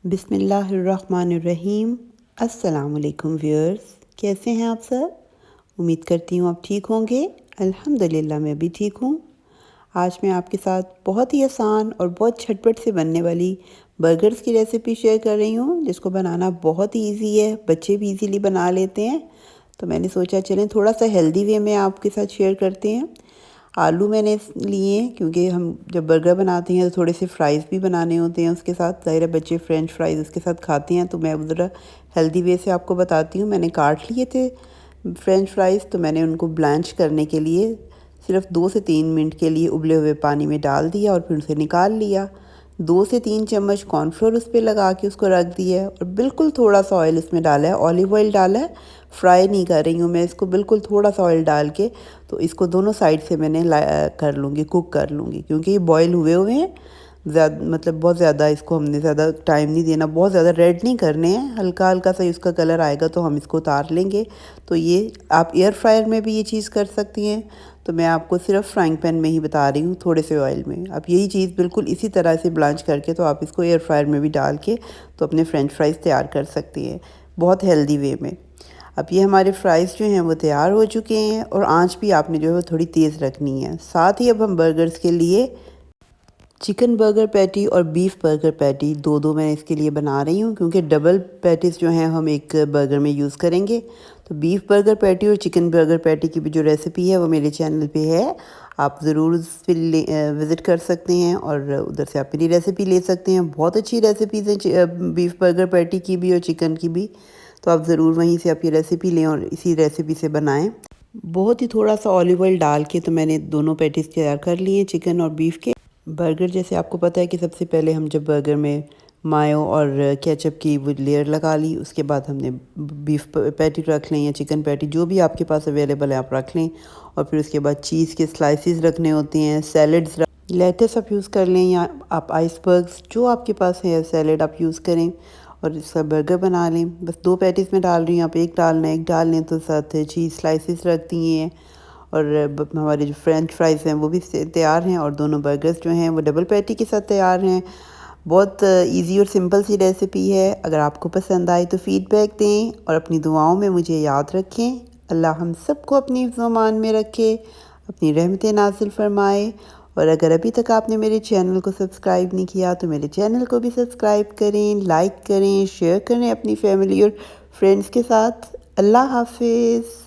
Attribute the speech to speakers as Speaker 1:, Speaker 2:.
Speaker 1: बिस्मिल्लाहिर्रहमानिर्रहीम। अस्सलामुअलैकुम व्यूअर्स, कैसे हैं आप सब? उम्मीद करती हूँ आप ठीक होंगे। अल्हम्दुलिल्लाह मैं भी ठीक हूँ। आज मैं आपके साथ बहुत ही आसान और बहुत झटपट से बनने वाली बर्गर्स की रेसिपी शेयर कर रही हूँ, जिसको बनाना बहुत ही ईजी है, बच्चे भी इजीली बना लेते हैं। तो मैंने सोचा चलें थोड़ा सा हेल्दी वे में आपके साथ शेयर करते हैं। आलू मैंने लिए क्योंकि हम जब बर्गर बनाते हैं तो थोड़े से फ्राइज़ भी बनाने होते हैं उसके साथ। ज़ाहिर है बच्चे फ्रेंच फ्राइज़ उसके साथ खाते हैं, तो मैं ज़रा हेल्दी वे से आपको बताती हूँ। मैंने काट लिए थे फ्रेंच फ्राइज़, तो मैंने उनको ब्लैंच करने के लिए सिर्फ 2 से 3 मिनट के लिए उबले हुए पानी में डाल दिया और फिर उसे निकाल लिया। 2 से 3 चम्मच कॉर्नफ्लोर उस पर लगा के उसको रख दिया है और बिल्कुल थोड़ा सा ऑयल इसमें डाला है, ऑलिव ऑयल डाला है। फ्राई नहीं कर रही हूँ मैं इसको, बिल्कुल थोड़ा सा ऑयल डाल के तो इसको दोनों साइड से मैंने कर लूँगी, कुक कर लूँगी, क्योंकि ये बॉयल हुए हुए हैं। ज़्यादा मतलब बहुत ज़्यादा इसको हमने ज़्यादा टाइम नहीं देना, बहुत ज़्यादा रेड नहीं करने हैं, हल्का हल्का सा उसका कलर आएगा तो हम इसको उतार लेंगे। तो ये आप एयर फ्रायर में भी ये चीज़ कर सकती हैं, तो मैं आपको सिर्फ फ्राइंग पैन में ही बता रही हूँ, थोड़े से ऑयल में। आप यही चीज़ बिल्कुल इसी तरह से ब्लांच करके तो आप इसको एयर फ्रायर में भी डाल के तो अपने फ्रेंच फ्राइज़ तैयार कर सकती हैं, बहुत हेल्दी वे में। अब ये हमारे फ्राइज़ जो हैं वो तैयार हो चुके हैं और आंच भी आपने जो है वो थोड़ी तेज़ रखनी है। साथ ही अब हम बर्गर्स के लिए चिकन बर्गर पैटी और बीफ बर्गर पैटी दो मैं इसके लिए बना रही हूँ, क्योंकि डबल पैटीज़ जो हैं हम एक बर्गर में यूज़ करेंगे। तो बीफ बर्गर पैटी और चिकन बर्गर पैटी की भी जो रेसिपी है वो मेरे चैनल पे है, आप ज़रूर उस पर विज़िट कर सकते हैं और उधर से आप मेरी रेसिपी ले सकते हैं। बहुत अच्छी रेसिपीज़ हैं बीफ बर्गर पैटी की भी और चिकन की भी, तो आप ज़रूर वहीं से आप ये रेसिपी लें और इसी रेसिपी से बनाएँ। बहुत ही थोड़ा सा ऑलिव ऑयल डाल के तो मैंने दोनों पैटीज़ तैयार कर लिए हैं, चिकन और बीफ के। बर्गर जैसे आपको पता है कि सबसे पहले हम जब बर्गर में मायो और केचप की वो लेयर लगा ली, उसके बाद हमने बीफ पैटी रख लें या चिकन पैटी, जो भी आपके पास अवेलेबल है आप रख लें। और फिर उसके बाद चीज़ के स्लाइसेस रखने होते हैं, सैलड्स लेट्स आप यूज़ कर लें या आप आइसबर्ग्स जो आपके पास है सैलड आप यूज़ करें और इसका बर्गर बना लें। बस 2 पैटीज़ में डाल रही हूँ, आप एक डाल लें तो साथ चीज़ स्लाइसेस रख दिए हैं। और हमारे जो फ्रेंच फ्राइज़ हैं वो भी तैयार हैं और दोनों बर्गर्स जो हैं वो डबल पैटी के साथ तैयार हैं। बहुत इजी और सिंपल सी रेसिपी है। अगर आपको पसंद आए तो फ़ीडबैक दें और अपनी दुआओं में मुझे याद रखें। अल्लाह हम सबको अपनी हिफ्ज़-ओ-मान में रखे, अपनी रहमतें नाज़िल फ़रमाए। और अगर अभी तक आपने मेरे चैनल को सब्सक्राइब नहीं किया तो मेरे चैनल को भी सब्सक्राइब करें, लाइक करें, शेयर करें अपनी फैमिली और फ्रेंड्स के साथ। अल्लाह हाफ़िज़।